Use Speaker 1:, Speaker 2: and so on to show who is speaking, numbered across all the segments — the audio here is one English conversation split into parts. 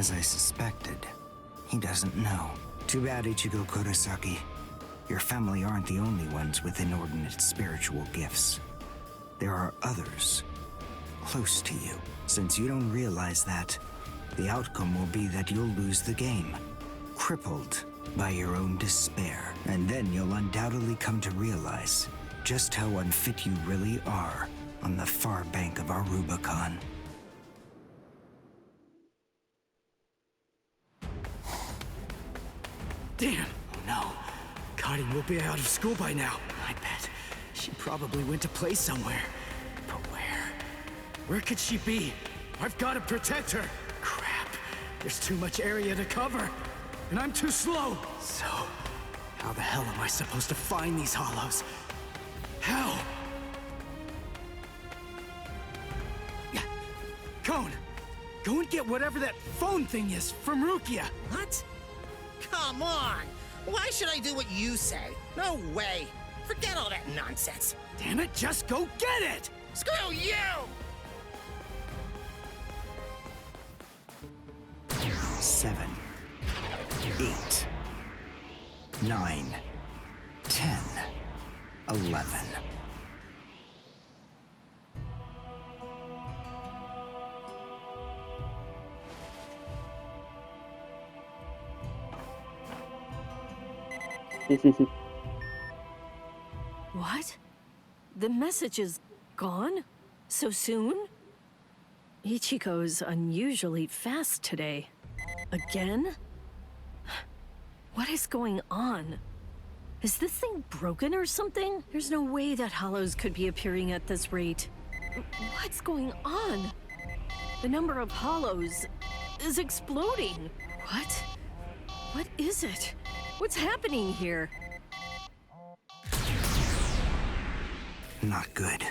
Speaker 1: As I suspected, he doesn't know. Too bad, Ichigo Kurosaki. Your family aren't the only ones with inordinate spiritual gifts. There are others close to you. Since you don't realize that, the outcome will be that you'll lose the game, crippled by your own despair. And then you'll undoubtedly come to realize just how unfit you really are on the far bank of our Rubicon.
Speaker 2: Damn! Oh no. Kari will be out of school by now. I bet. She probably went to play somewhere. But where? Where could she be? I've got to protect her! Crap. There's too much area to cover. And I'm too slow. So, how the hell am I supposed to find these hollows? How? Yeah. Cone! Go and get whatever that phone thing is from Rukia.
Speaker 3: What? Come on! Why should I do what you say? No way! Forget all that nonsense!
Speaker 2: Damn it, just go get it!
Speaker 3: Screw you!
Speaker 1: 7, 8, 9, 10, 11.
Speaker 4: What? The message is gone? So soon? Ichigo's unusually fast today. Again? What is going on? Is this thing broken or something? There's no way that hollows could be appearing at this rate. What's going on? The number of hollows is exploding. What? What is it? What's happening here?
Speaker 1: Not good.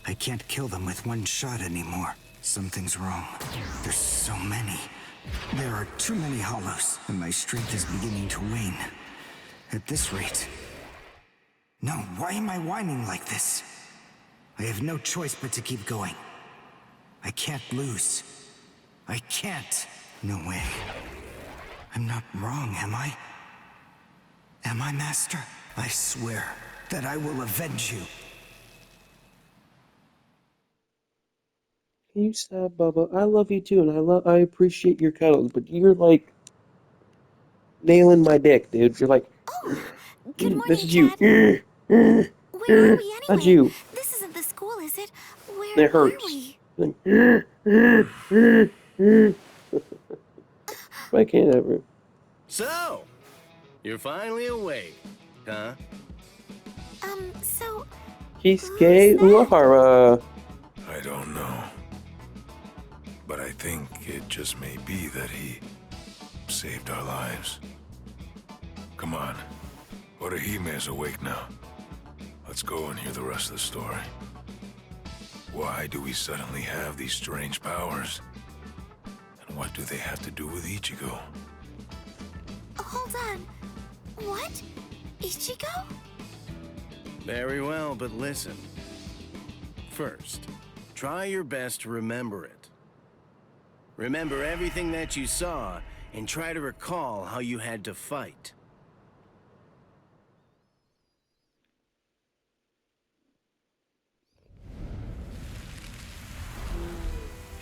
Speaker 1: I can't kill them with one shot anymore. Something's wrong. There's so many. There are too many hollows, and my strength is beginning to wane. At this rate... No, why am I whining like this? I have no choice but to keep going. I can't lose. I can't. No way. I'm not wrong, am I? Am I, Master? I swear that I will avenge you.
Speaker 5: Can you stop, Bubba? I love you too, and I appreciate your cuddles, but you're like nailing my dick, dude. You're like,
Speaker 6: oh, good morning,
Speaker 5: this is you.
Speaker 6: Dad. Where are we anyway?
Speaker 5: That's you.
Speaker 6: This isn't the school, is it?
Speaker 5: It
Speaker 6: Where
Speaker 5: hurts.
Speaker 6: are we?
Speaker 5: I can't ever.
Speaker 7: So, you're finally awake, huh?
Speaker 6: So...
Speaker 5: Kisuke
Speaker 6: who's that?
Speaker 5: Uehara.
Speaker 8: I don't know. But I think it just may be that he saved our lives. Come on. Orihime is awake now. Let's go and hear the rest of the story. Why do we suddenly have these strange powers? And what do they have to do with Ichigo?
Speaker 6: Hold on. What? Ichigo?
Speaker 7: Very well, but listen. First, try your best to remember it. Remember everything that you saw, and try to recall how you had to fight.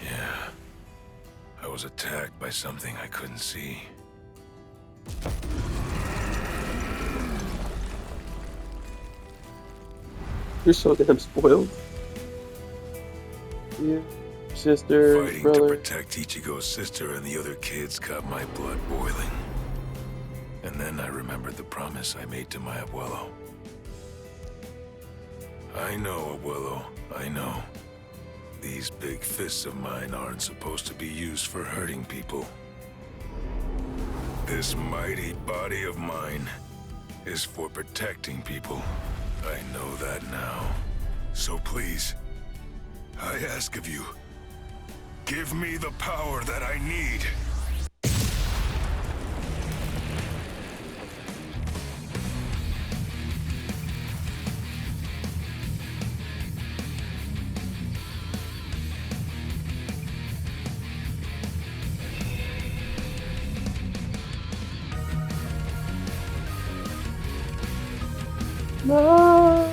Speaker 8: Yeah. I was attacked by something I couldn't see.
Speaker 5: You're so damn spoiled. Yeah. Sister,
Speaker 8: Fighting
Speaker 5: brother.
Speaker 8: to protect Ichigo's sister and the other kids got my blood boiling. And then I remembered the promise I made to my abuelo. I know, abuelo, I know. These big fists of mine aren't supposed to be used for hurting people. This mighty body of mine is for protecting people. I know that now. So please, I ask of you, give me the power that I need.
Speaker 5: No!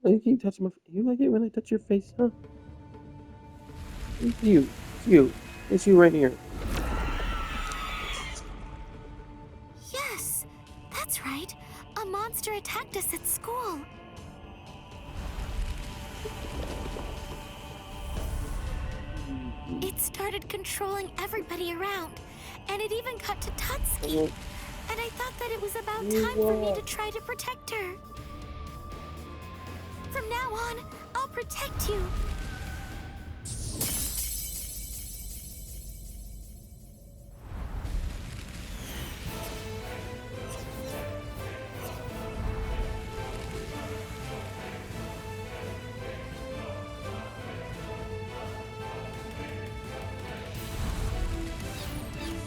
Speaker 5: Oh, you keep touching my. You like it when I touch your face, huh? It's you. It's you. It's you right here.
Speaker 6: Yes, that's right. A monster attacked us at school. It started controlling everybody around, and it even got to Tutski. And I thought that it was about time for me to try to protect her. From now on, I'll protect you.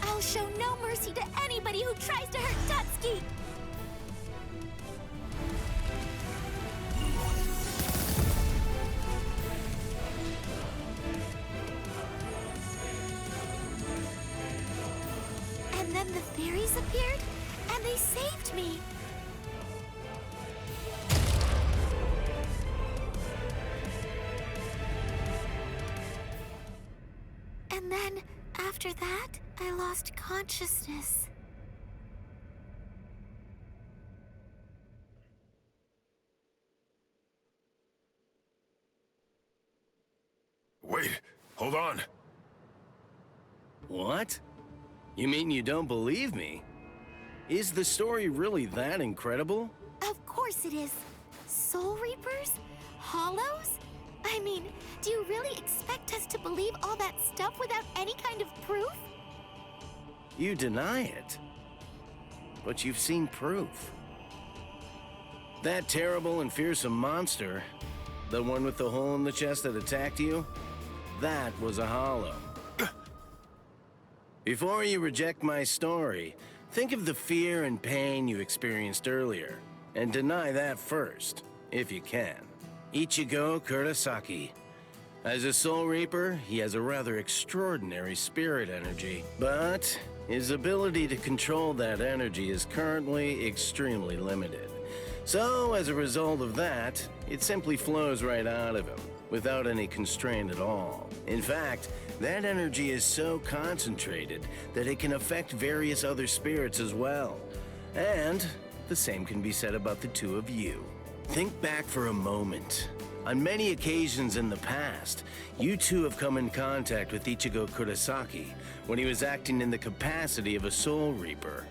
Speaker 6: I'll show no mercy to anybody who tries to hurt Tutski. And then the fairies appeared, and they saved me. And then, after that, I lost consciousness.
Speaker 8: Wait, hold on.
Speaker 7: What? You mean you don't believe me? Is the story really that incredible?
Speaker 6: Of course it is. Soul Reapers? Hollows? I mean, do you really expect us to believe all that stuff without any kind of proof?
Speaker 7: You deny it. But you've seen proof. That terrible and fearsome monster, the one with the hole in the chest that attacked you, that was a hollow. Before you reject my story, think of the fear and pain you experienced earlier, and deny that first, if you can. Ichigo Kurosaki. As a Soul Reaper, he has a rather extraordinary spirit energy, but his ability to control that energy is currently extremely limited. So, as a result of that, it simply flows right out of him, without any constraint at all. In fact, that energy is so concentrated that it can affect various other spirits as well. And the same can be said about the two of you. Think back for a moment. On many occasions in the past, you two have come in contact with Ichigo Kurosaki when he was acting in the capacity of a Soul Reaper.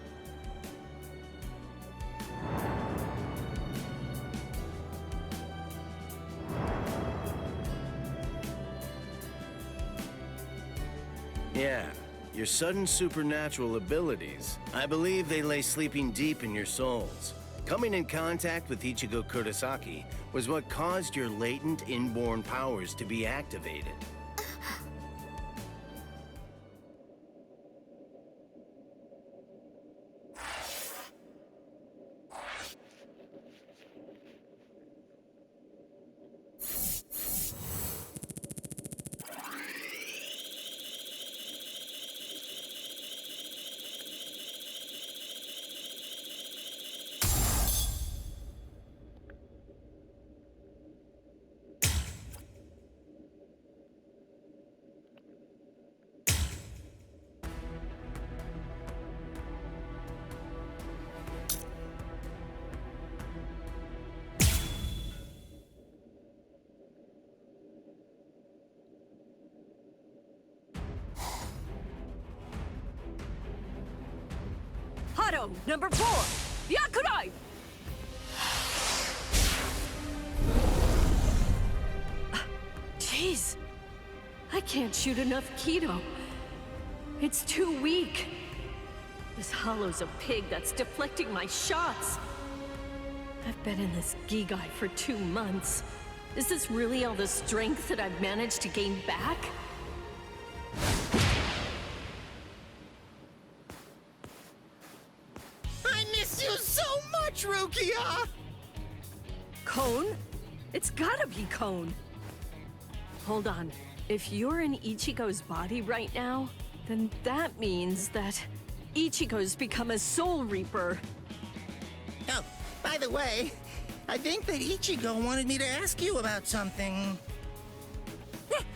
Speaker 7: Yeah, your sudden supernatural abilities, I believe they lay sleeping deep in your souls. Coming in contact with Ichigo Kurosaki was what caused your latent inborn powers to be activated.
Speaker 4: Hado, number 4! Yakurai! Jeez. I can't shoot enough Kido. It's too weak. This hollow's a pig that's deflecting my shots. I've been in this Gigai for 2 months. Is this really all the strength that I've managed to gain back?
Speaker 3: I miss you so much, Rukia!
Speaker 4: Cone? It's gotta be Cone. Hold on. If you're in Ichigo's body right now, then that means that Ichigo's become a Soul Reaper.
Speaker 3: the way, I think that Ichigo wanted me to ask you about something.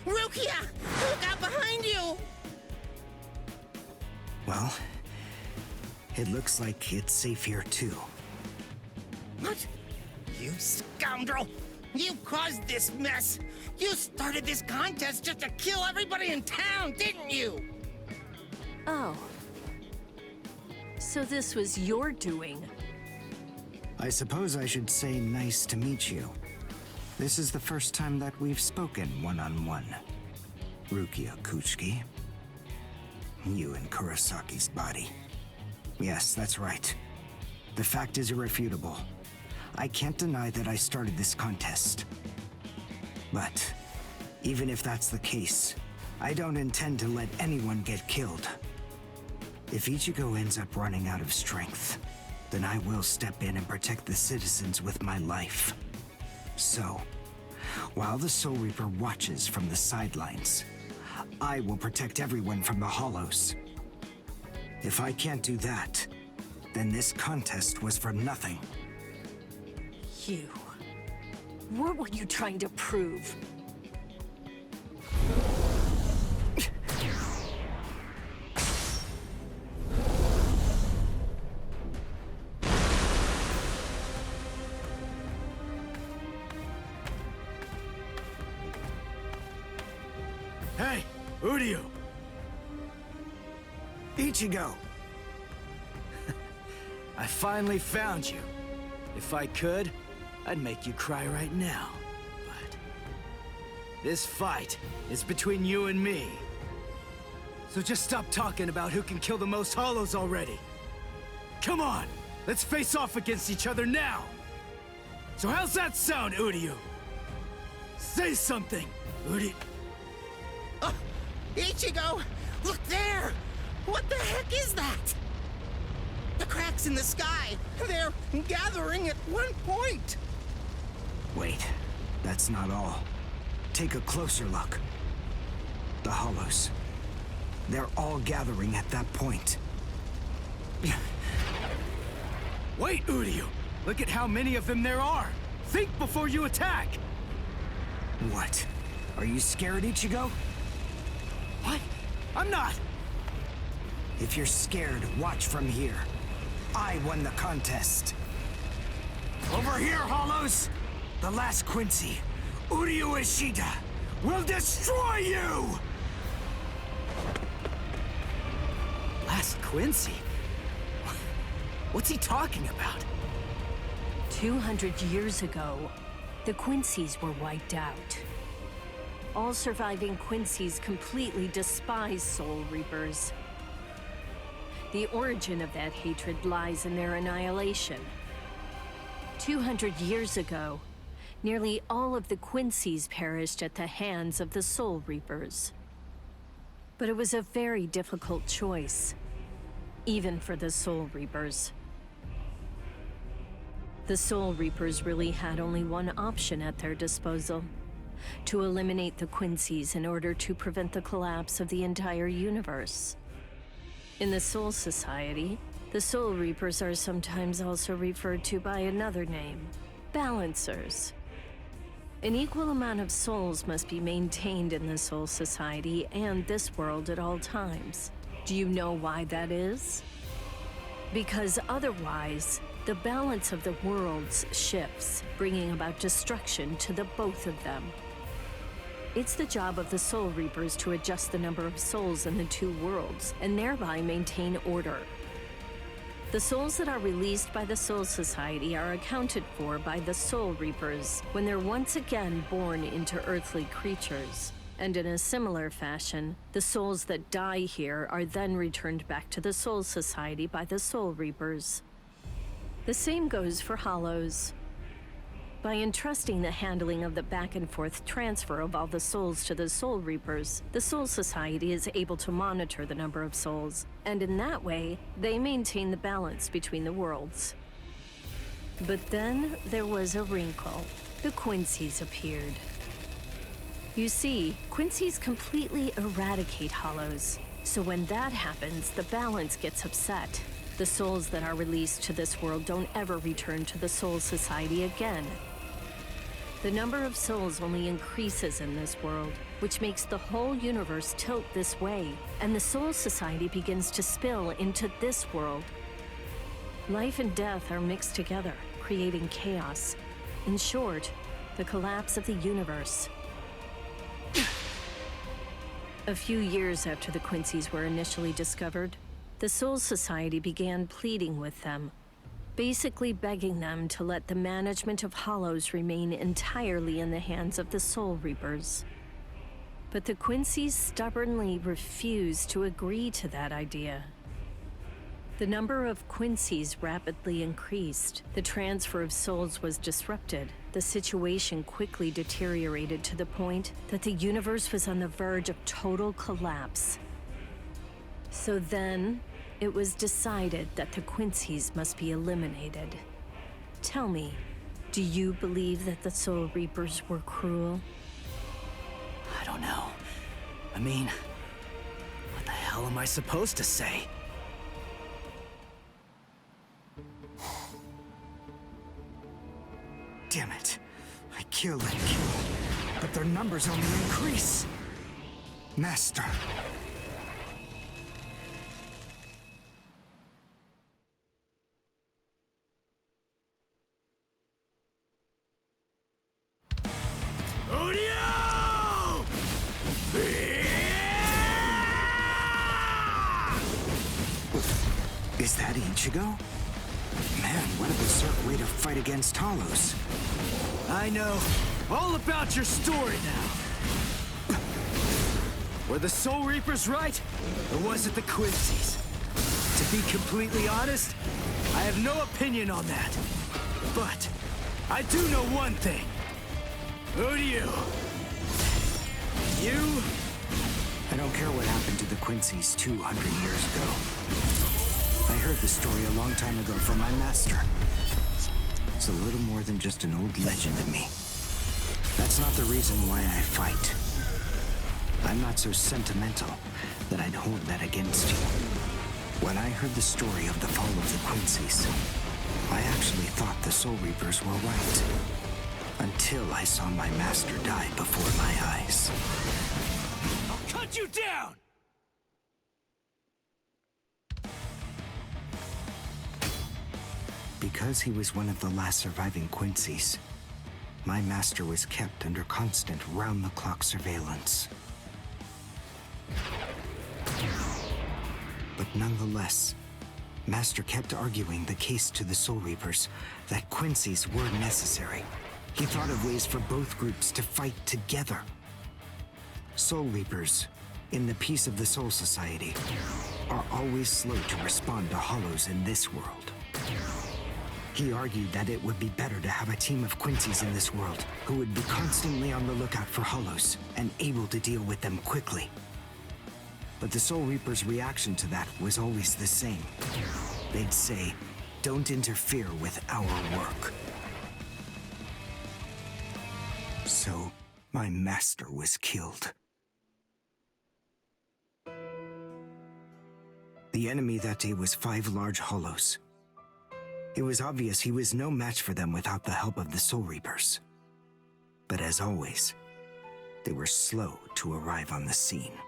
Speaker 3: Rukia! Look out behind you!
Speaker 1: Well, it looks like it's safe here too.
Speaker 3: What? You scoundrel! You caused this mess! You started this contest just to kill everybody in town, didn't you?
Speaker 4: Oh. So this was your doing.
Speaker 1: I suppose I should say nice to meet you. This is the first time that we've spoken one-on-one. Rukia Kuchiki. You in Kurosaki's body. Yes, that's right. The fact is irrefutable. I can't deny that I started this contest. But even if that's the case, I don't intend to let anyone get killed. If Ichigo ends up running out of strength, then I will step in and protect the citizens with my life. So, while the Soul Reaper watches from the sidelines, I will protect everyone from the Hollows. If I can't do that, then this contest was for nothing.
Speaker 4: You. What were you trying to prove?
Speaker 2: Hey, Uryu!
Speaker 1: Ichigo!
Speaker 2: I finally found you. If I could, I'd make you cry right now. But this fight is between you and me. So just stop talking about who can kill the most Hollows already. Come on, let's face off against each other now. So how's that sound, Uryu? Say something, Uryu.
Speaker 3: Ichigo! Look there! What the heck is that? The cracks in the sky! They're gathering at one point!
Speaker 1: Wait, that's not all. Take a closer look. The Hollows. They're all gathering at that point.
Speaker 2: Wait, Uryu! Look at how many of them there are! Think before you attack!
Speaker 1: What? Are you scared, Ichigo?
Speaker 2: What? I'm not!
Speaker 1: If you're scared, watch from here. I won the contest. Over here, Hollows! The last Quincy, Uryu Ishida, will destroy you!
Speaker 2: Last Quincy? What's he talking about?
Speaker 4: 200 years ago, the Quincy's were wiped out. All surviving Quincy's completely despise Soul Reapers. The origin of that hatred lies in their annihilation. 200 years ago, nearly all of the Quincy's perished at the hands of the Soul Reapers. But it was a very difficult choice, even for the Soul Reapers. The Soul Reapers really had only one option at their disposal: to eliminate the Quincy's in order to prevent the collapse of the entire universe. In the Soul Society, the Soul Reapers are sometimes also referred to by another name: Balancers. An equal amount of souls must be maintained in the Soul Society and this world at all times. Do you know why that is? Because otherwise, the balance of the worlds shifts, bringing about destruction to the both of them. It's the job of the Soul Reapers to adjust the number of souls in the two worlds, and thereby maintain order. The souls that are released by the Soul Society are accounted for by the Soul Reapers when they're once again born into earthly creatures. And in a similar fashion, the souls that die here are then returned back to the Soul Society by the Soul Reapers. The same goes for Hollows. By entrusting the handling of the back-and-forth transfer of all the souls to the Soul Reapers, the Soul Society is able to monitor the number of souls, and in that way, they maintain the balance between the worlds. But then there was a wrinkle. The Quincy's appeared. You see, Quincy's completely eradicate Hollows, so when that happens, the balance gets upset. The souls that are released to this world don't ever return to the Soul Society again. The number of souls only increases in this world, which makes the whole universe tilt this way, and the Soul Society begins to spill into this world. Life and death are mixed together, creating chaos. In short, the collapse of the universe. A few years after the Quincy's were initially discovered, the Soul Society began pleading with them, basically begging them to let the management of Hollows remain entirely in the hands of the Soul Reapers. But the Quincy's stubbornly refused to agree to that idea. The number of Quincy's rapidly increased. The transfer of souls was disrupted. The situation quickly deteriorated to the point that the universe was on the verge of total collapse. So then, it was decided that the Quincy's must be eliminated. Tell me, do you believe that the Soul Reapers were cruel?
Speaker 2: I don't know. I mean, what the hell am I supposed to say?
Speaker 1: Damn it. I kill and kill, but their numbers only increase. Master. Is that Ichigo? Man, what a berserk way to fight against Hollows.
Speaker 2: I know all about your story now. Were the Soul Reapers right, or was it the Quincy's? To be completely honest, I have no opinion on that. But I do know one thing. Who do you? You?
Speaker 1: I don't care what happened to the Quincy's 200 years ago. I heard the story a long time ago from my master. It's a little more than just an old legend to me. That's not the reason why I fight. I'm not so sentimental that I'd hold that against you. When I heard the story of the fall of the Quincy's, I actually thought the Soul Reapers were right. Until I saw my master die before my eyes.
Speaker 2: I'll cut you down!
Speaker 1: Because he was one of the last surviving Quincy's, my master was kept under constant round-the-clock surveillance. But nonetheless, Master kept arguing the case to the Soul Reapers that Quincy's were necessary. He thought of ways for both groups to fight together. Soul Reapers, in the peace of the Soul Society, are always slow to respond to Hollows in this world. He argued that it would be better to have a team of Quincy's in this world who would be constantly on the lookout for Hollows and able to deal with them quickly. But the Soul Reapers' reaction to that was always the same. They'd say, "Don't interfere with our work." So, my master was killed. The enemy that day was 5 large Hollows. It was obvious he was no match for them without the help of the Soul Reapers. But as always, they were slow to arrive on the scene.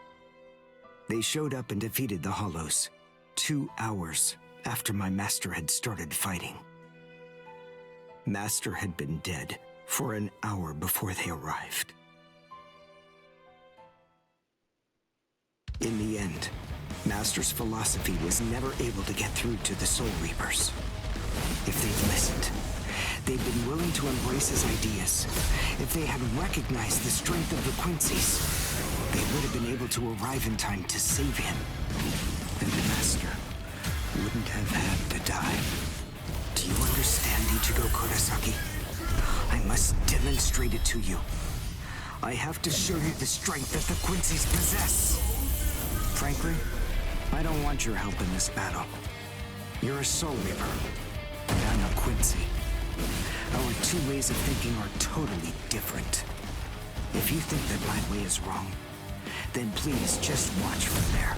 Speaker 1: They showed up and defeated the Hollows 2 hours after my master had started fighting. Master had been dead for an hour before they arrived. In the end, Master's philosophy was never able to get through to the Soul Reapers. If they'd listened, they'd been willing to embrace his ideas. If they had recognized the strength of the Quincy's, they would have been able to arrive in time to save him. And the Master wouldn't have had to die. Do you understand, Ichigo Kurosaki? I must demonstrate it to you. I have to show you the strength that the Quincy's possess. Frankly, I don't want your help in this battle. You're a Soul Reaper, and I'm a Quincy. Our 2 ways of thinking are totally different. If you think that my way is wrong, then please just watch from there.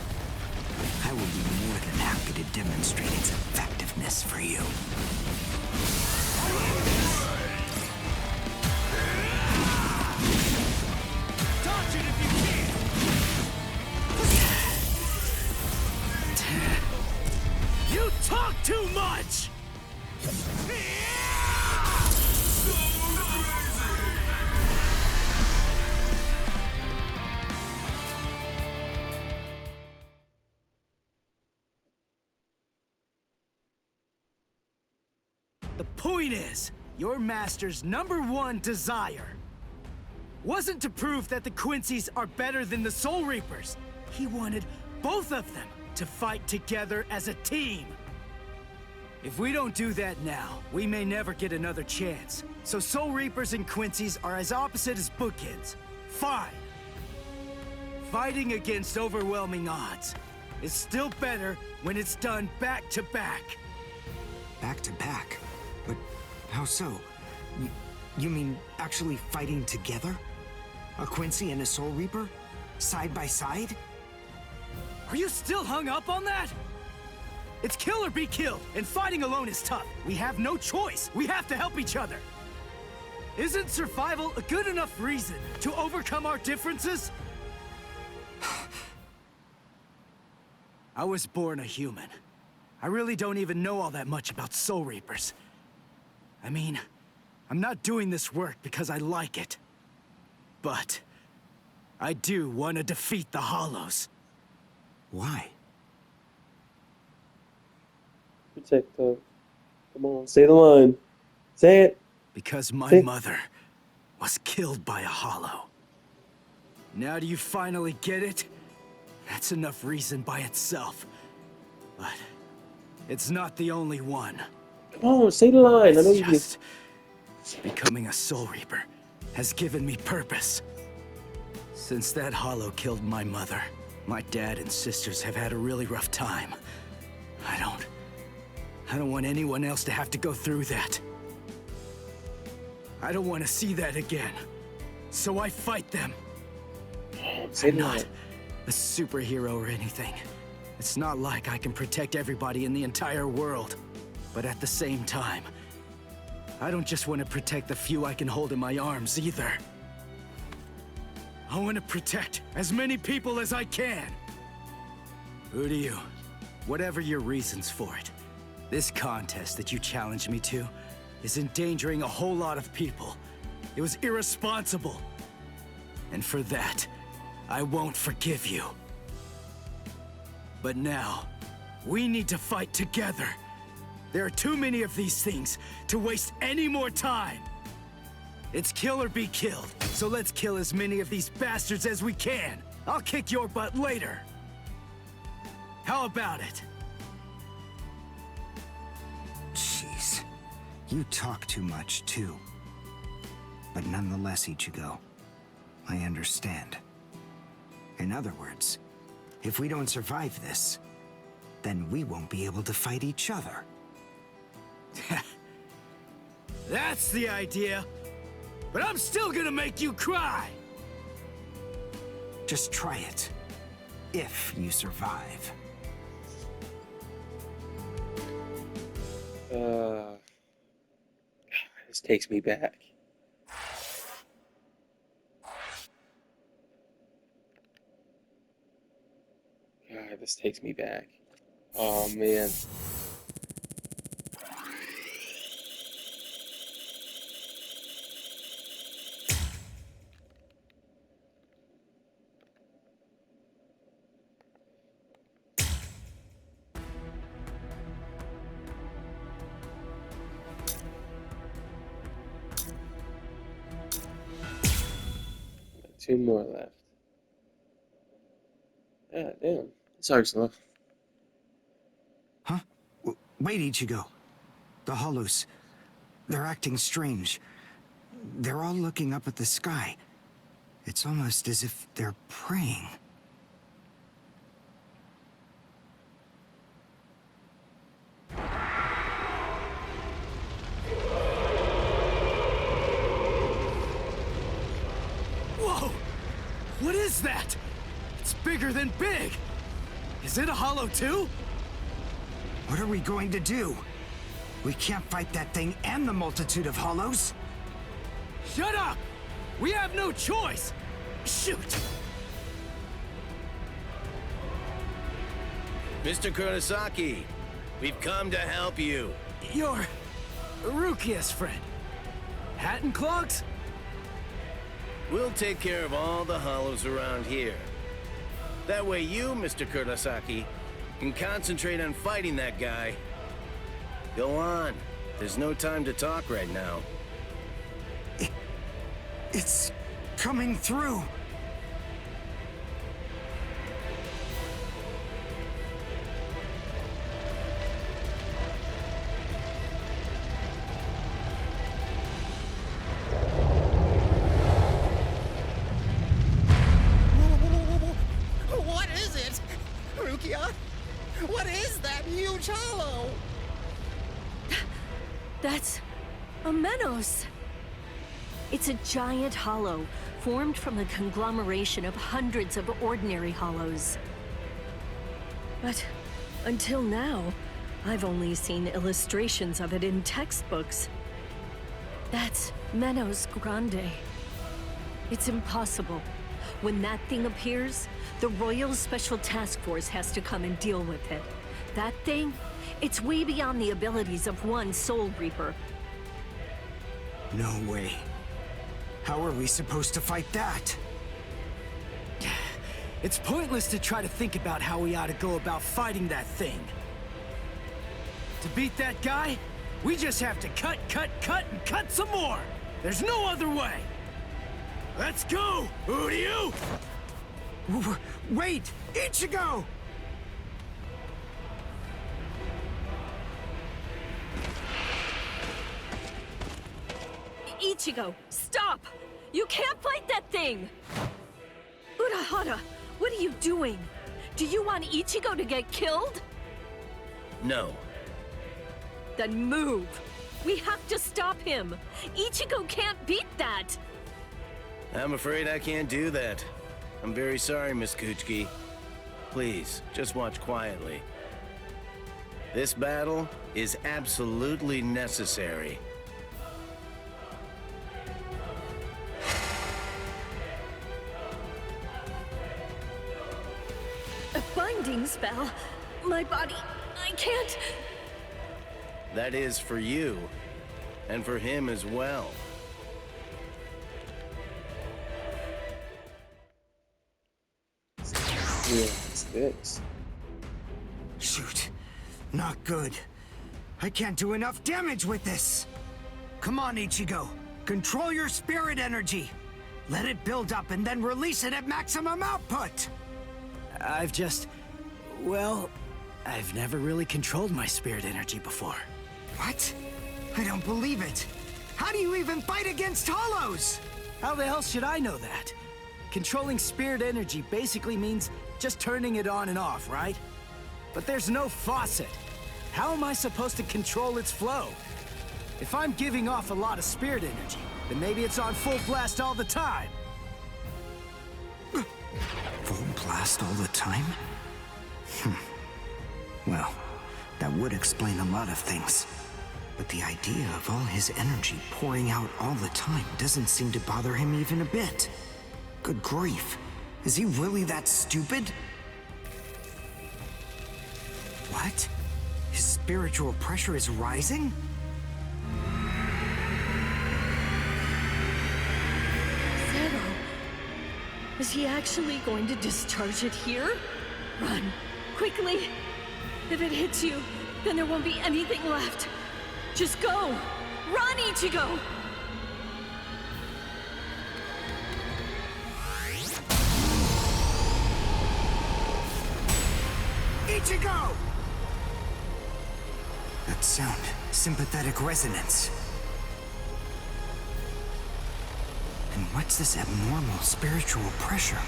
Speaker 1: I will be more than happy to demonstrate its effectiveness for you.
Speaker 2: Dodge it if you can! You talk too much! The point is, your master's #1 desire wasn't to prove that the Quincy's are better than the Soul Reapers. He wanted both of them to fight together as a team. If we don't do that now, we may never get another chance. So Soul Reapers and Quincy's are as opposite as bookends. Fine. Fighting against overwhelming odds is still better when it's done back to back.
Speaker 1: Back to back? But how so? You mean actually fighting together? A Quincy and a Soul Reaper? Side by side?
Speaker 2: Are you still hung up on that? It's kill or be killed, and fighting alone is tough. We have no choice. We have to help each other. Isn't survival a good enough reason to overcome our differences? I was born a human. I really don't even know all that much about Soul Reapers. I mean, I'm not doing this work because I like it. But I do want to defeat the Hollows.
Speaker 1: Why?
Speaker 5: Protect them. Come on, say the line. Say it.
Speaker 2: Because my
Speaker 5: Say-
Speaker 2: mother was killed by a Hollow. Now do you finally get it? That's enough reason by itself. But it's not the only one.
Speaker 5: Come on, say the line. I know
Speaker 2: It's
Speaker 5: you can.
Speaker 2: just becoming a Soul Reaper has given me purpose. Since that Hollow killed my mother, my dad and sisters have had a really rough time. I don't want anyone else to have to go through that. I don't want to see that again. So I fight them.
Speaker 5: Say
Speaker 2: I'm
Speaker 5: the
Speaker 2: not
Speaker 5: line.
Speaker 2: a superhero or anything. It's not like I can protect everybody in the entire world. But at the same time, I don't just want to protect the few I can hold in my arms either. I want to protect as many people as I can. Who do you? Whatever your reasons for it, this contest that you challenged me to is endangering a whole lot of people. It was irresponsible. And for that, I won't forgive you. But now, we need to fight together. There are too many of these things to waste any more time. It's kill or be killed, so let's kill as many of these bastards as we can. I'll kick your butt later. How about it?
Speaker 1: Jeez. You talk too much, too. But nonetheless, Ichigo, I understand. In other words, if we don't survive this, then we won't be able to fight each other.
Speaker 2: That's the idea. But I'm still gonna make you cry.
Speaker 1: Just try it. If you survive.
Speaker 5: This takes me back. God, this takes me back. Oh, man. Two more left. Ah, damn. This arc's enough.
Speaker 1: Huh? Wait, Ichigo. The Hollows. They're acting strange. They're all looking up at the sky. It's almost as if they're praying.
Speaker 2: Whoa! What is that? It's bigger than big. Is it a hollow too?
Speaker 1: What are we going to do? We can't fight that thing and the multitude of hollows.
Speaker 2: Shut up! We have no choice! Shoot!
Speaker 7: Mr. Kurosaki, we've come to help you.
Speaker 2: You're Rukia's friend. Hat and clogs?
Speaker 7: We'll take care of all the hollows around here. That way you, Mr. Kurosaki, can concentrate on fighting that guy. Go on. There's no time to talk right now.
Speaker 1: It's coming through.
Speaker 3: What is it? Rukia? What is that huge hollow?
Speaker 4: That's a Menos. It's a giant hollow formed from the conglomeration of hundreds of ordinary hollows. But until now, I've only seen illustrations of it in textbooks. That's Menos Grande. It's impossible. When that thing appears, the Royal Special Task Force has to come and deal with it. That thing, it's way beyond the abilities of one Soul Reaper.
Speaker 1: No way. How are we supposed to fight that?
Speaker 2: It's pointless to try to think about how we ought to go about fighting that thing. To beat that guy, we just have to cut, and cut some more! There's no other way! Let's go! Uryu!
Speaker 1: Wait! Ichigo!
Speaker 4: Ichigo, stop! You can't fight that thing! Urahara, what are you doing? Do you want Ichigo to get killed?
Speaker 7: No.
Speaker 4: Then move! We have to stop him! Ichigo can't beat that!
Speaker 7: I'm afraid I can't do that. I'm very sorry, Miss Kuchiki. Please, just watch quietly. This battle is absolutely necessary.
Speaker 4: A binding spell? My body, I can't...
Speaker 7: That is for you, and for him as well.
Speaker 5: Yeah, it's this.
Speaker 1: Shoot. Not good. I can't do enough damage with this. Come on, Ichigo. Control your spirit energy. Let it build up and then release it at maximum output.
Speaker 2: Well, I've never really controlled my spirit energy before.
Speaker 1: What? I don't believe it. How do you even fight against hollows?
Speaker 2: How the hell should I know that? Controlling spirit energy basically means just turning it on and off, right? But there's no faucet. How am I supposed to control its flow? If I'm giving off a lot of spirit energy, then maybe it's on full blast all the time.
Speaker 1: Full blast all the time? Well, that would explain a lot of things. But the idea of all his energy pouring out all the time doesn't seem to bother him even a bit. Good grief. Is he really that stupid? What? His spiritual pressure is rising?
Speaker 4: Zero. Is he actually going to discharge it here? Run. Quickly. If it hits you, then there won't be anything left. Just go! Run, Ichigo!
Speaker 1: Ichigo! That sound, sympathetic resonance. And what's this abnormal spiritual pressure?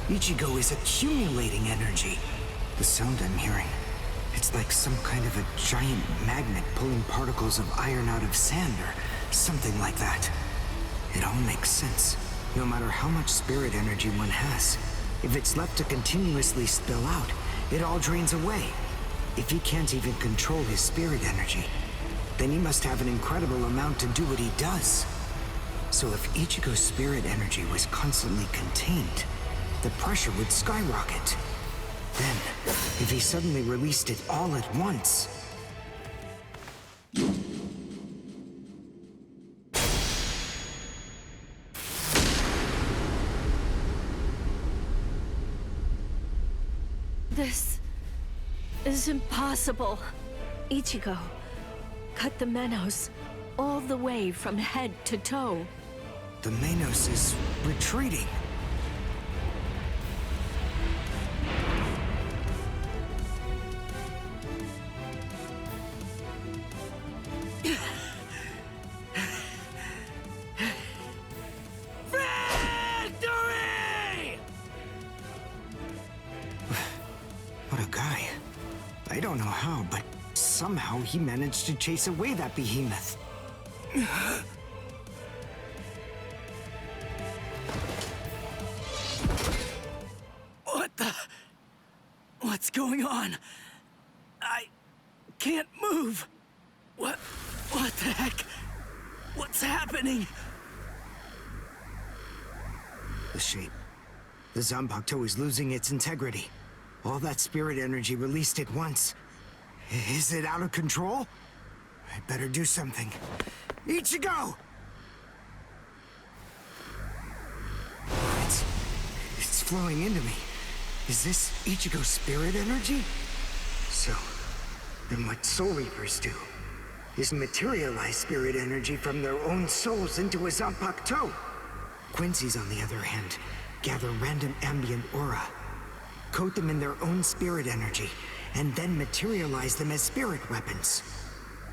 Speaker 1: Ichigo is accumulating energy. The sound I'm hearing, it's like some kind of a giant magnet pulling particles of iron out of sand or something like that. It all makes sense. No matter how much spirit energy one has, if it's left to continuously spill out, it all drains away. If he can't even control his spirit energy, then he must have an incredible amount to do what he does. So if Ichigo's spirit energy was constantly contained, the pressure would skyrocket. Then, if he suddenly released it all at once...
Speaker 4: This is impossible. Ichigo, cut the Menos all the way from head to toe.
Speaker 1: The Menos is retreating.
Speaker 2: Victory!
Speaker 1: What a guy. I don't know how, but somehow he managed to chase away that behemoth.
Speaker 2: What the... What's going on? I can't move. What the heck? What's happening?
Speaker 1: The shape. The Zanpakuto is losing its integrity. All that spirit energy released at once. Is it out of control? I better do something. Ichigo! It's flowing into me. Is this Ichigo's spirit energy? So, then what Soul Reapers do is materialize spirit energy from their own souls into a Zanpakuto. Quincy's, on the other hand, gather random ambient aura, coat them in their own spirit energy, and then materialize them as spirit weapons.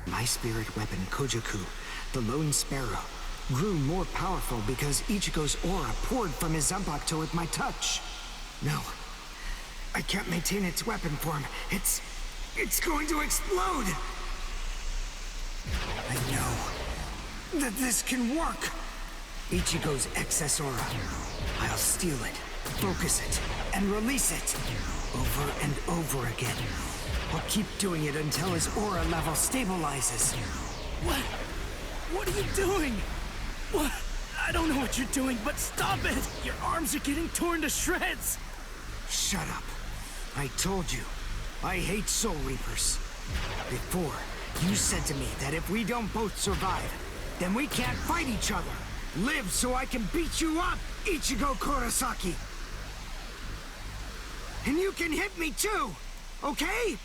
Speaker 1: My spirit weapon, Kojaku, the Lone Sparrow, grew more powerful because Ichigo's aura poured from his Zanpakuto at my touch. No, I can't maintain its weapon form. It's going to explode! I know that this can work! Ichigo's excess aura. I'll steal it, focus it, and release it. Over and over again. I'll keep doing it until his aura level stabilizes.
Speaker 2: What are you doing? What? I don't know what you're doing, but stop it! Your arms are getting torn to shreds!
Speaker 1: Shut up. I told you, I hate Soul Reapers. Before, you said to me that if we don't both survive, then we can't fight each other. Live so I can beat you up, Ichigo Kurosaki! And you can hit me too, okay?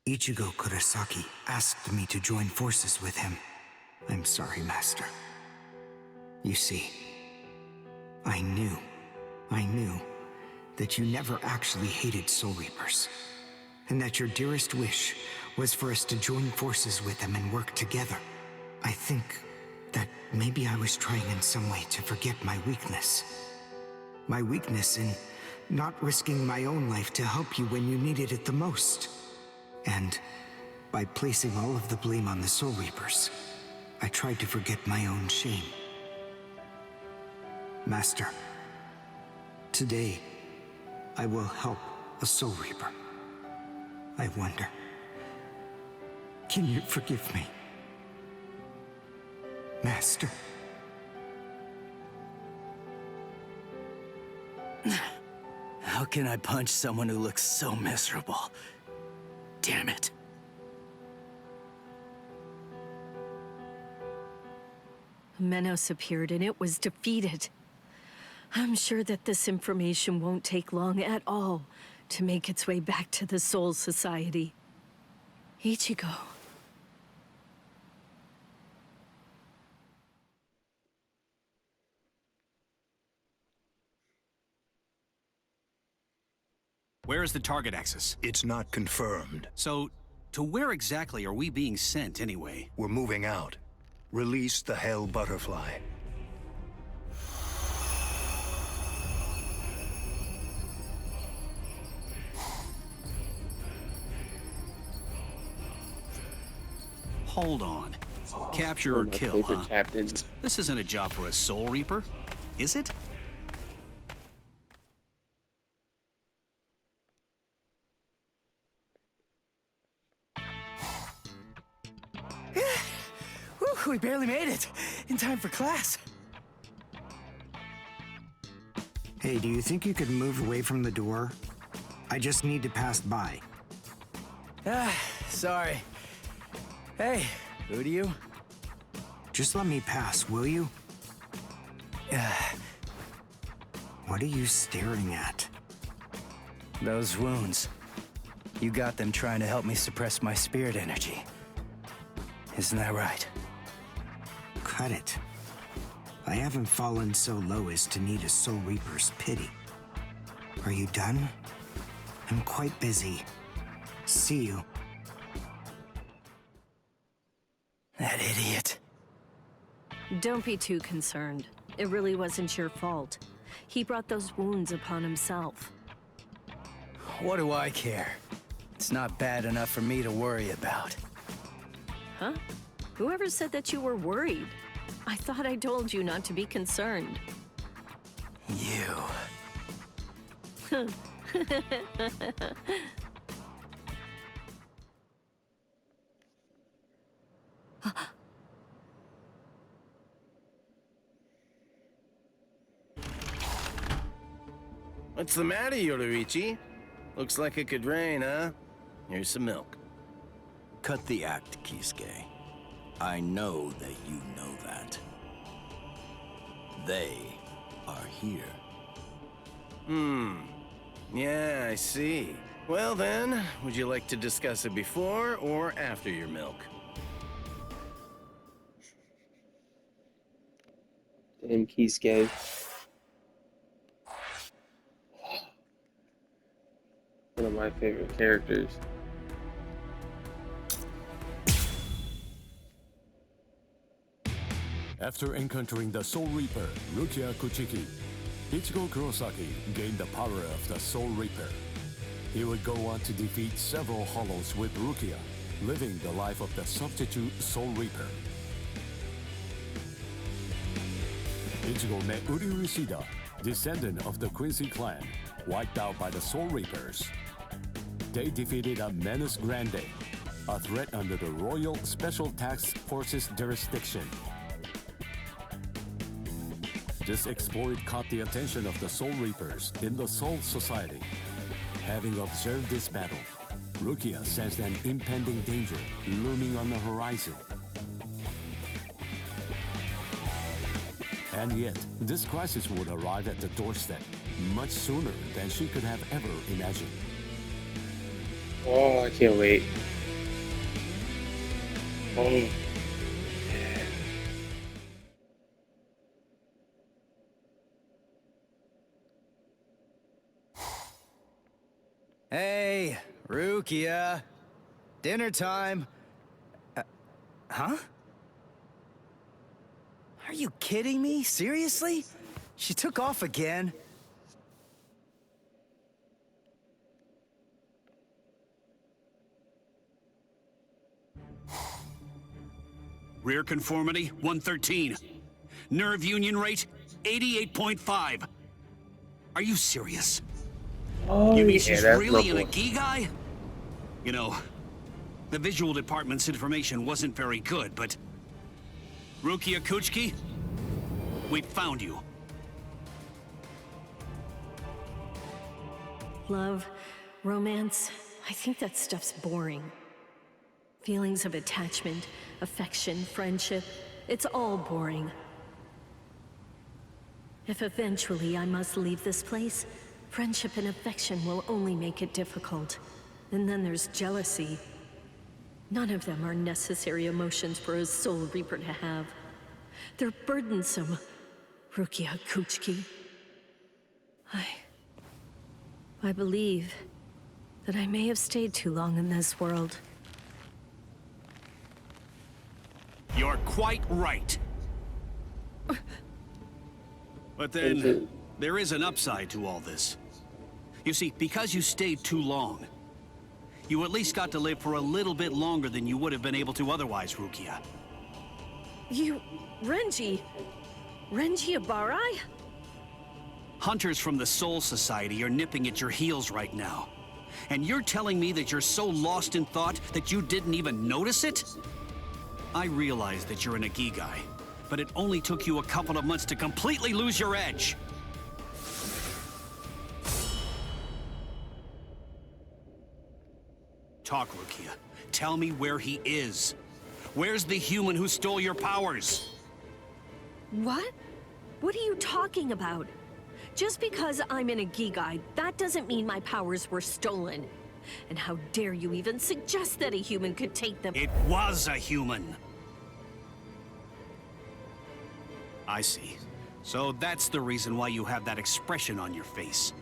Speaker 1: Ichigo Kurosaki asked me to join forces with him. I'm sorry, Master. You see, I knew that you never actually hated Soul Reapers, and that your dearest wish was for us to join forces with them and work together. I think that maybe I was trying in some way to forget my weakness. My weakness in not risking my own life to help you when you needed it the most. And by placing all of the blame on the Soul Reapers, I tried to forget my own shame. Master, today I will help a Soul Reaper. I wonder, can you forgive me? Master.
Speaker 2: How can I punch someone who looks so miserable? Damn it.
Speaker 4: Menos appeared and it was defeated. I'm sure that this information won't take long at all to make its way back to the Soul Society. Ichigo.
Speaker 9: Where is the target axis?
Speaker 8: It's not confirmed.
Speaker 9: So, to where exactly are we being sent anyway?
Speaker 8: We're moving out. Release the Hell Butterfly.
Speaker 9: Hold on. Capture
Speaker 5: One
Speaker 9: or
Speaker 5: of my
Speaker 9: kill,
Speaker 5: favorite
Speaker 9: huh?
Speaker 5: captains.
Speaker 9: This isn't a job for a Soul Reaper, is it?
Speaker 2: Whew, we barely made it. In time for class.
Speaker 1: Hey, do you think you could move away from the door? I just need to pass by.
Speaker 2: Sorry. Hey, who do you?
Speaker 1: Just let me pass, will you? What are you staring at?
Speaker 2: Those wounds. You got them trying to help me suppress my spirit energy. Isn't that right?
Speaker 1: Cut it. I haven't fallen so low as to need a Soul Reaper's pity. Are you done? I'm quite busy. See you.
Speaker 2: That idiot.
Speaker 4: Don't be too concerned. It really wasn't your fault. He brought those wounds upon himself.
Speaker 2: What do I care? It's not bad enough for me to worry about.
Speaker 4: Huh? Whoever said that you were worried? I thought I told you not to be concerned.
Speaker 2: You.
Speaker 7: What's the matter, Yoruichi? Looks like it could rain, huh? Here's some milk.
Speaker 10: Cut the act, Kisuke. I know that you know that. They are here.
Speaker 7: Yeah, I see. Well then, would you like to discuss it before or after your milk?
Speaker 5: Damn Kisuke. One of my favorite characters.
Speaker 11: After encountering the Soul Reaper, Rukia Kuchiki, Ichigo Kurosaki gained the power of the Soul Reaper. He would go on to defeat several Hollows with Rukia, living the life of the substitute Soul Reaper. Ichigo met Uriru Shida, descendant of the Quincy clan, wiped out by the Soul Reapers. They defeated a Menace Grande, a threat under the Royal Special Task Force's jurisdiction. This exploit caught the attention of the Soul Reapers in the Soul Society. Having observed this battle, Rukia sensed an impending danger looming on the horizon. And yet, this crisis would arrive at the doorstep much sooner than she could have ever imagined.
Speaker 5: Oh, I can't wait. Oh.
Speaker 2: Hey, Rukia. Dinner time. Huh? Are you kidding me? Seriously? She took off again?
Speaker 9: Rear conformity, 113. Nerve union rate, 88.5. Are you serious?
Speaker 5: Oh,
Speaker 9: You mean
Speaker 5: yeah,
Speaker 9: she's
Speaker 5: that's
Speaker 9: really in a
Speaker 5: lovely.
Speaker 9: Gigai? You know, the visual department's information wasn't very good, but... Rukia Kuchiki, we found you.
Speaker 4: Love, romance, I think that stuff's boring. Feelings of attachment, affection, friendship, it's all boring. If eventually I must leave this place, friendship and affection will only make it difficult. And then there's jealousy. None of them are necessary emotions for a Soul Reaper to have. They're burdensome, Rukia Kuchiki. I believe that I may have stayed too long in this world.
Speaker 9: You're quite right. But then, there is an upside to all this. You see, because you stayed too long, you at least got to live for a little bit longer than you would have been able to otherwise, Rukia.
Speaker 4: You... Renji... Renji Abarai?
Speaker 9: Hunters from the Soul Society are nipping at your heels right now. And you're telling me that you're so lost in thought that you didn't even notice it? I realize that you're an Ikigai, but it only took you a couple of months to completely lose your edge. Talk, Rukia. Tell me where he is. Where's the human who stole your powers?
Speaker 4: What? What are you talking about? Just because I'm in a Ikigai, that doesn't mean my powers were stolen. And how dare you even suggest that a human could take them?
Speaker 9: It was a human. I see. So that's the reason why you have that expression on your face.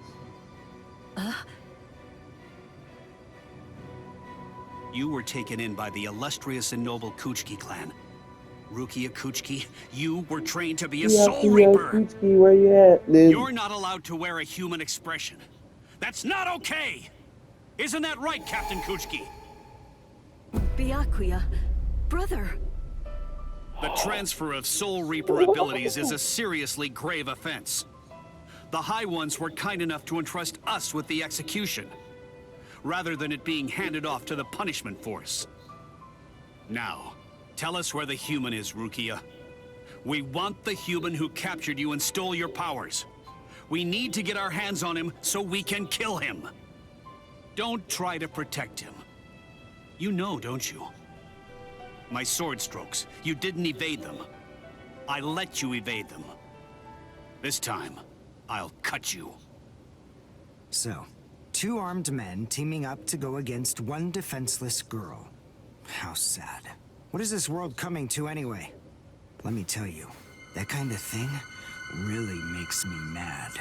Speaker 9: You were taken in by the illustrious and noble Kuchiki clan. Rukia Kuchiki, you were trained to be a Soul Reaper!
Speaker 5: Kuchiki, where you at, dude?
Speaker 9: You're not allowed to wear a human expression. That's not okay! Isn't that right, Captain Kuchiki?
Speaker 4: Byakuya, brother.
Speaker 9: The transfer of Soul Reaper abilities is a seriously grave offense. The High Ones were kind enough to entrust us with the execution, rather than it being handed off to the punishment force. Now, tell us where the human is, Rukia. We want the human who captured you and stole your powers. We need to get our hands on him so we can kill him. Don't try to protect him. You know, don't you? My sword strokes, you didn't evade them. I let you evade them. This time, I'll cut you.
Speaker 1: So, two armed men teaming up to go against one defenseless girl. How sad. What is this world coming to anyway? Let me tell you, that kind of thing really makes me mad.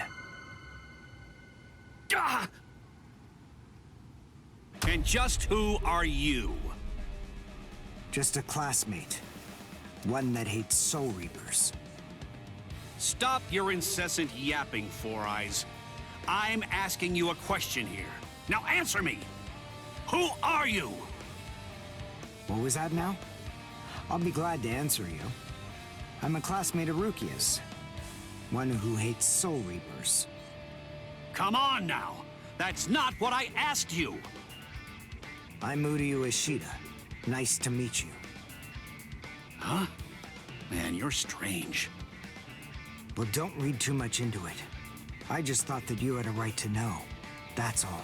Speaker 9: Ah! And just who are you?
Speaker 1: Just a classmate. One that hates Soul Reapers.
Speaker 9: Stop your incessant yapping, Four Eyes. I'm asking you a question here. Now answer me! Who are you?
Speaker 1: What was that now? I'll be glad to answer you. I'm a classmate of Rukia's. One who hates Soul Reapers.
Speaker 9: Come on now! That's not what I asked you!
Speaker 1: I'm Uryu Ishida. Nice to meet you.
Speaker 9: Huh? Man, you're strange.
Speaker 1: Well, don't read too much into it. I just thought that you had a right to know. That's all.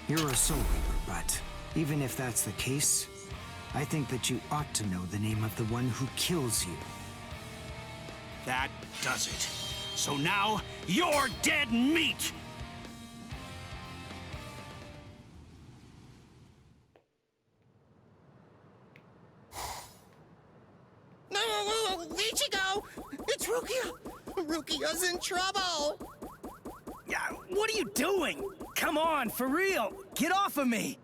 Speaker 1: You're a Soul Reaper, but even if that's the case, I think that you ought to know the name of the one who kills you.
Speaker 9: That does it. So now, you're dead meat!
Speaker 3: No, Ichigo! It's Rukia! Rukia's in trouble!
Speaker 2: Yeah, what are you doing? Come on, for real! Get off of me!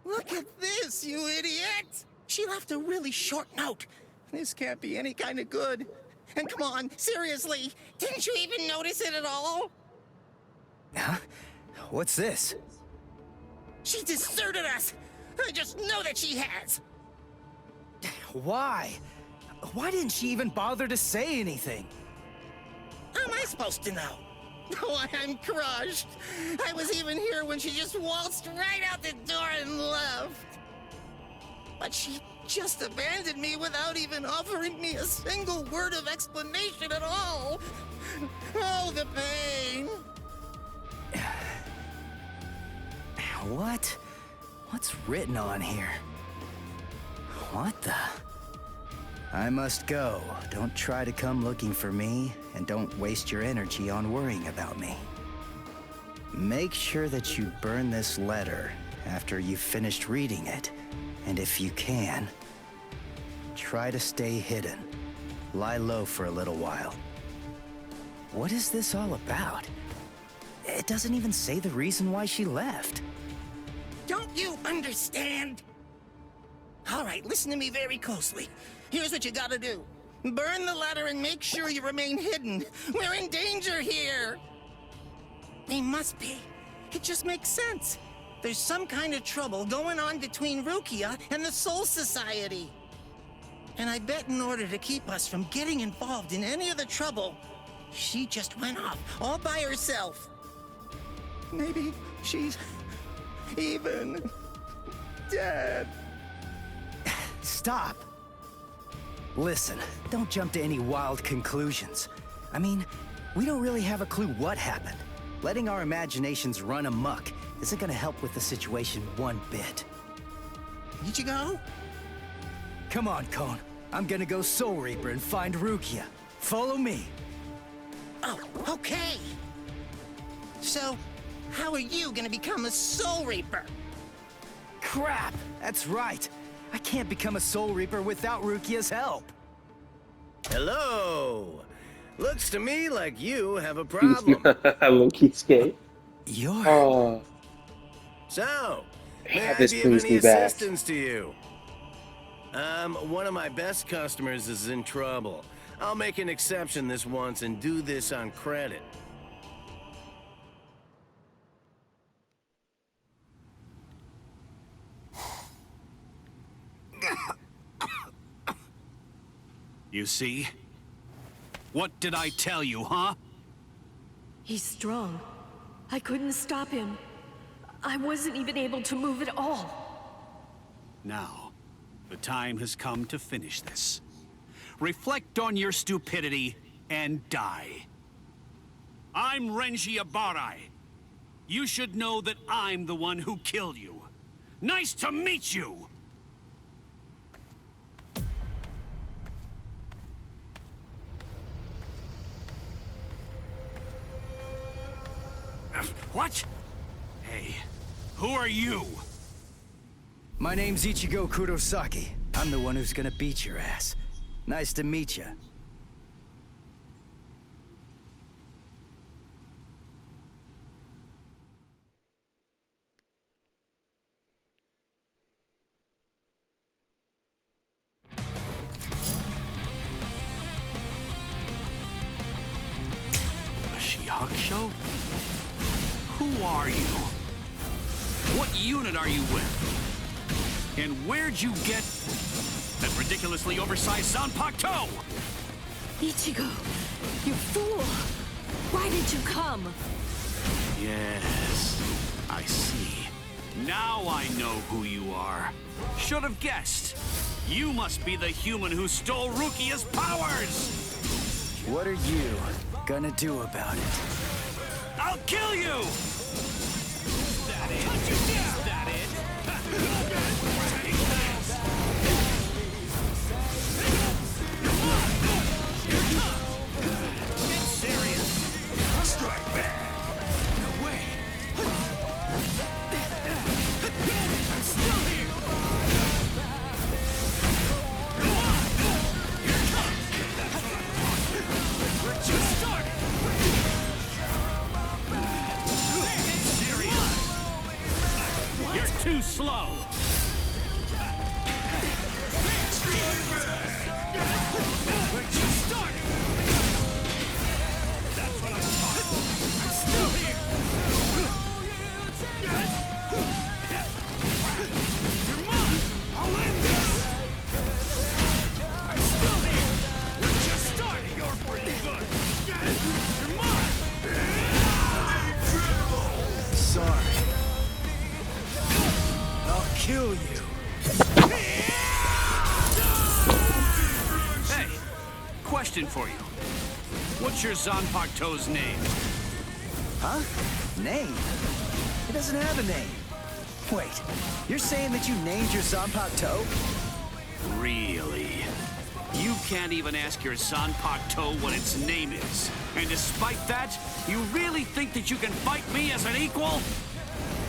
Speaker 3: Look at this, you idiot! She left a really short note. This can't be any kind of good. And come on, seriously, didn't you even notice it at all?
Speaker 2: Huh? What's this?
Speaker 3: She deserted us! I just know that she has!
Speaker 2: Why? Why didn't she even bother to say anything?
Speaker 3: How am I supposed to know? Oh, I'm crushed. I was even here when she just waltzed right out the door and left. But she just abandoned me without even offering me a single word of explanation at all. Oh, the pain.
Speaker 2: What? What's written on here? What the? I must go. Don't try to come looking for me, and don't waste your energy on worrying about me. Make sure that you burn this letter after you've finished reading it, and if you can, try to stay hidden. Lie low for a little while. What is this all about? It doesn't even say the reason why she left.
Speaker 3: Don't you understand? All right, listen to me very closely. Here's what you gotta do. Burn the letter and make sure you remain hidden. We're in danger here. They must be. It just makes sense. There's some kind of trouble going on between Rukia and the Soul Society. And I bet in order to keep us from getting involved in any of the trouble, she just went off all by herself. Maybe she's even dead.
Speaker 2: Stop. Listen, don't jump to any wild conclusions. I mean, we don't really have a clue what happened. Letting our imaginations run amok isn't gonna help with the situation one bit.
Speaker 3: Did you go?
Speaker 2: Come on, Cone. I'm gonna go Soul Reaper and find Rukia. Follow me.
Speaker 3: Oh, okay. So, how are you gonna become a Soul Reaper?
Speaker 2: Crap! That's right. I can't become a Soul Reaper without Rukia's help.
Speaker 7: Hello. Looks to me like you have a problem.
Speaker 5: Hello, Kisuke.
Speaker 2: You're...
Speaker 5: Oh,
Speaker 7: So, may
Speaker 5: yeah,
Speaker 7: I
Speaker 5: this
Speaker 7: be of
Speaker 5: brings
Speaker 7: any
Speaker 5: me back.
Speaker 7: assistance to you? One of my best customers is in trouble. I'll make an exception this once and do this on credit.
Speaker 9: You see? What did I tell you, huh?
Speaker 4: He's strong. I couldn't stop him. I wasn't even able to move at all.
Speaker 9: Now, the time has come to finish this. Reflect on your stupidity and die. I'm Renji Abarai. You should know that I'm the one who killed you. Nice to meet you! What? Hey, who are you?
Speaker 2: My name's Ichigo Kurosaki. I'm the one who's gonna beat your ass. Nice to meet you.
Speaker 9: A Shihakusho? Who are you? What unit are you with? And where'd you get that ridiculously oversized Zanpakuto?
Speaker 4: Ichigo, you fool! Why did you come?
Speaker 9: Yes, I see. Now I know who you are. Should have guessed. You must be the human who stole Rukia's powers!
Speaker 2: What are you gonna do about it?
Speaker 9: I'll kill you! Is that it? Is that it? Take this! Get serious! Strike back! No way! I'm still here! Here it comes! We're just starting! You're too slow! We're just starting! That's what I'm talking about! I'm still here! You're mine! I'll end this! I'm still here! We're just starting! You're pretty good! You're mine!
Speaker 2: Sorry. I'll kill you.
Speaker 9: Hey, question for you. What's your Zanpakuto's name?
Speaker 2: Huh? Name? It doesn't have a name. Wait, you're saying that you named your Zanpakuto?
Speaker 9: Really? You can't even ask your Zanpakuto what its name is. And despite that, you really think that you can fight me as an equal?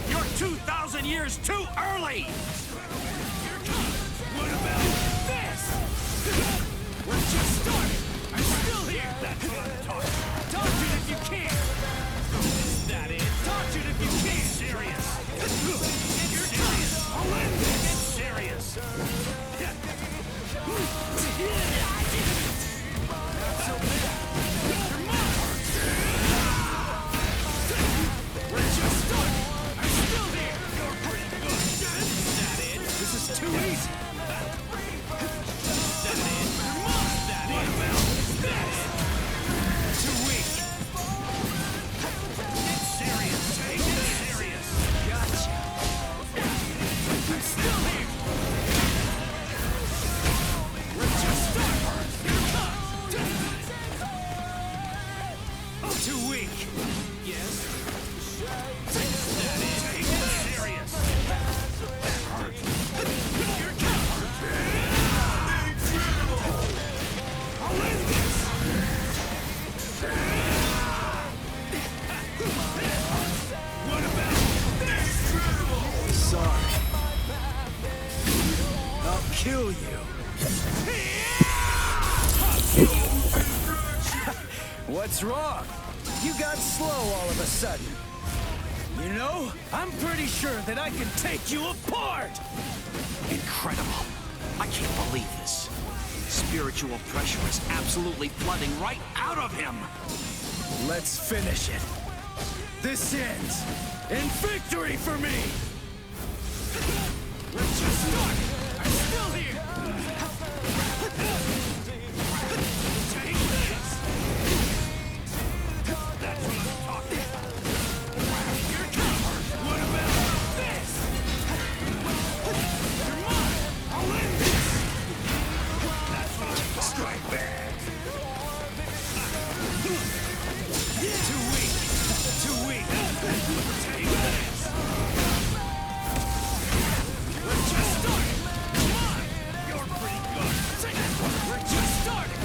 Speaker 9: You're 2,000 years too early! What about this? We're just starting! I'm still here! That's what I'm talking about! Dodge it if you can! Is that it? Dodge it if you can! Serious! Get serious! I'll end this! Get serious! Not so bad! You're mine! We're just starting! I'm still here! You're pretty good! Is that it?
Speaker 2: kill you. What's wrong? You got slow all of a sudden. You know, I'm pretty sure that I can take you apart!
Speaker 9: Incredible. I can't believe this. Spiritual pressure is absolutely flooding right out of him.
Speaker 2: Let's finish it. This ends in victory for me! Let's just start! I'm still here! Take this! That's what I'm talking about! Here it comes! What about this? You're mine! I'll end this! That's what I'm talking about! Strike back! Too weak! Too weak! Take this! Let's just start! Come on! You're pretty good! We're just starting!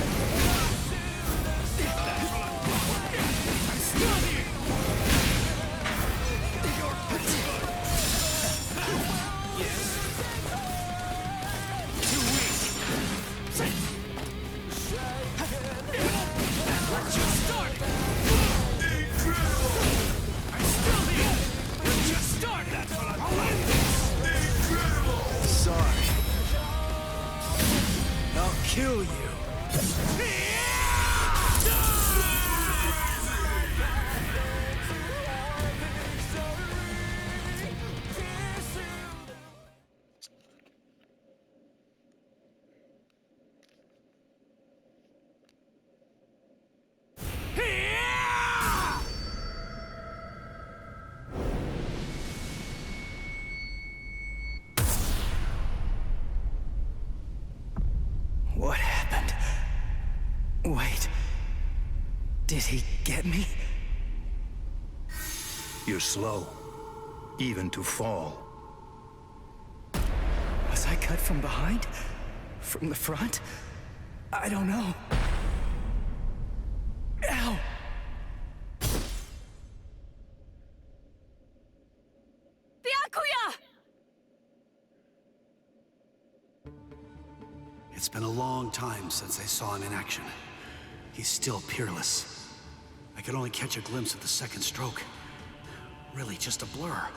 Speaker 2: That's what I'm talking about! I'm still here! You're pretty good! Yes? Too weak! We're just starting! I'm still here! We're just starting! That's what I'm talking about! Sorry. I'll kill you. What happened? Wait. Did he get me?
Speaker 8: You're slow, even to fall.
Speaker 2: Was I cut from behind? From the front? I don't know. Ow!
Speaker 4: Byakuya!
Speaker 9: It's been a long time since I saw him in action. He's still peerless. I could only catch a glimpse of the second stroke. Really just a blur.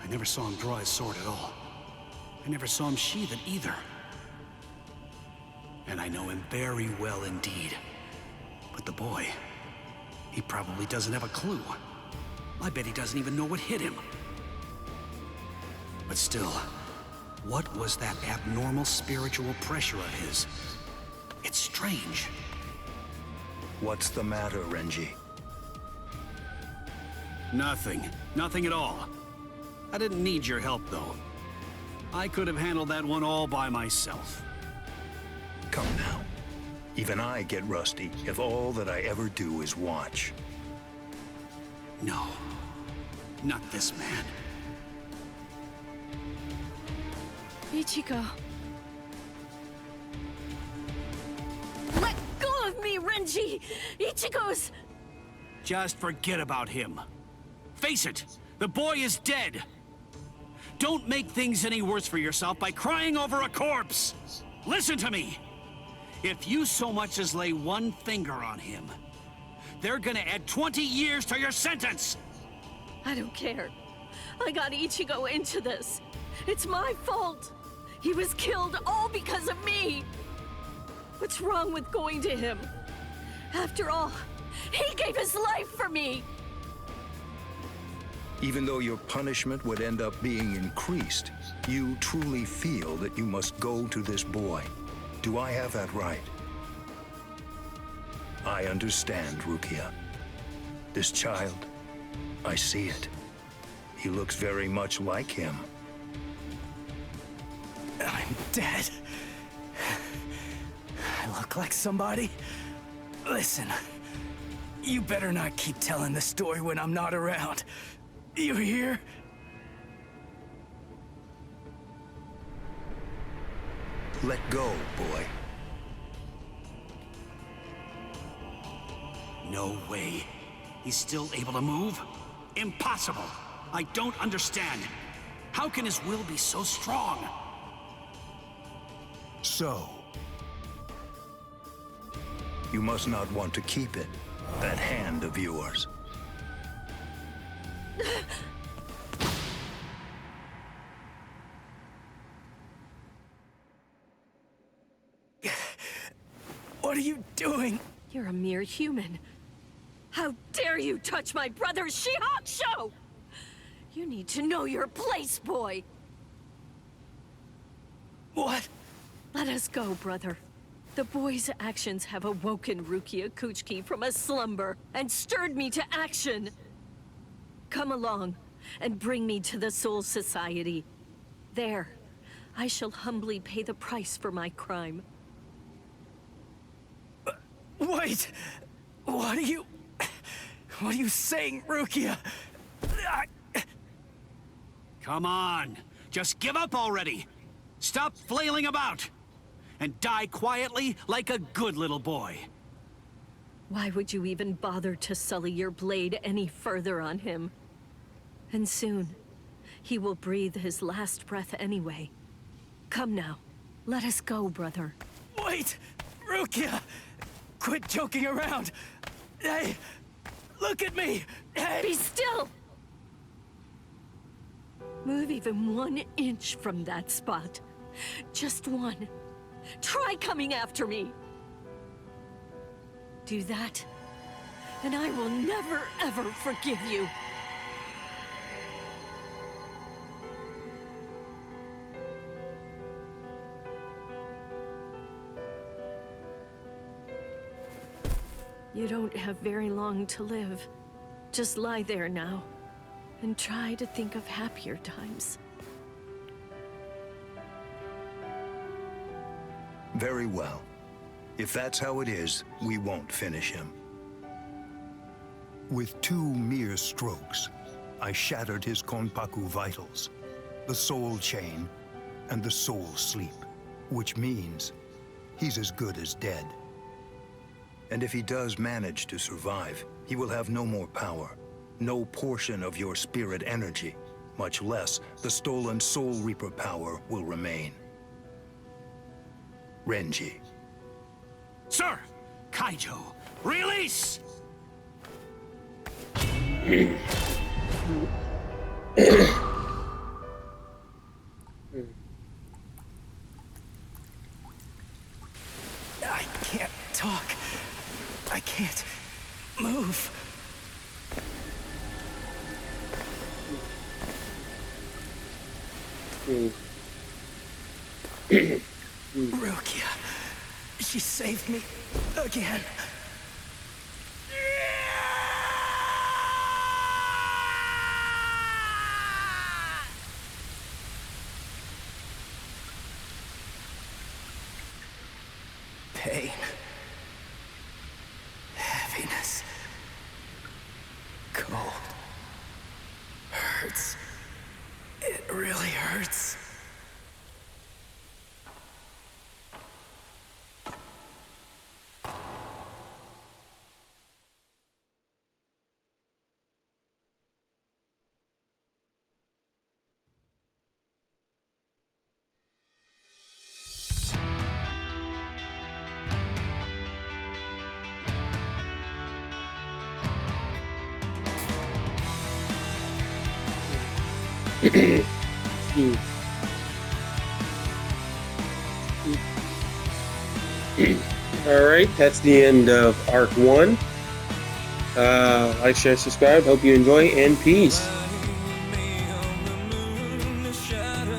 Speaker 9: I never saw him draw his sword at all. I never saw him sheath it either. And I know him very well indeed. But the boy, he probably doesn't have a clue. I bet he doesn't even know what hit him. But still, what was that abnormal spiritual pressure of his? It's strange.
Speaker 8: What's the matter, Renji?
Speaker 9: Nothing. Nothing at all. I didn't need your help, though. I could have handled that one all by myself.
Speaker 8: Come now. Even I get rusty if all that I ever do is watch.
Speaker 9: No. Not this man.
Speaker 4: Ichigo. Let go of me, Renji! Ichigo's...
Speaker 9: Just forget about him. Face it, the boy is dead. Don't make things any worse for yourself by crying over a corpse. Listen to me. If you so much as lay one finger on him, they're gonna add 20 years to your sentence.
Speaker 4: I don't care. I got Ichigo into this. It's my fault. He was killed all because of me. What's wrong with going to him? After all, he gave his life for me.
Speaker 8: Even though your punishment would end up being increased, you truly feel that you must go to this boy. Do I have that right? I understand, Rukia. This child, I see it. He looks very much like him.
Speaker 2: I'm dead. I look like somebody? Listen, you better not keep telling the story when I'm not around. You hear?
Speaker 8: Let go, boy.
Speaker 9: No way. He's still able to move? Impossible. I don't understand. How can his will be so strong?
Speaker 8: So, you must not want to keep it, that hand of yours.
Speaker 2: What are you doing?
Speaker 4: You're a mere human. How dare you touch my brother's Shihakusho! You need to know your place, boy!
Speaker 2: What?
Speaker 4: Let us go, brother. The boy's actions have awoken Rukia Kuchiki from a slumber and stirred me to action. Come along and bring me to the Soul Society. There, I shall humbly pay the price for my crime.
Speaker 2: Wait! What are you saying, Rukia?
Speaker 9: Come on, just give up already. Stop flailing about. And die quietly like a good little boy.
Speaker 4: Why would you even bother to sully your blade any further on him? And soon, he will breathe his last breath anyway. Come now, let us go, brother.
Speaker 2: Wait! Rukia! Quit joking around! Hey! Look at me! Hey!
Speaker 4: Be still! Move even 1 inch from that spot. Just one. Try coming after me! Do that, and I will never, ever forgive you. You don't have very long to live. Just lie there now, and try to think of happier times.
Speaker 8: Very well. If that's how it is, we won't finish him. With 2 mere strokes, I shattered his Konpaku vitals, the soul chain, and the soul sleep, which means he's as good as dead. And if he does manage to survive, he will have no more power, no portion of your spirit energy, much less the stolen Soul Reaper power will remain. Renji.
Speaker 9: Sir! Kaijo, release!
Speaker 2: I can't talk. I can't move. Rukia, she saved me again. Pain. Heaviness. Cold. Hurts. It really hurts.
Speaker 5: Alright, that's the end of Arc 1. Like, share, subscribe. Hope you enjoy, and peace.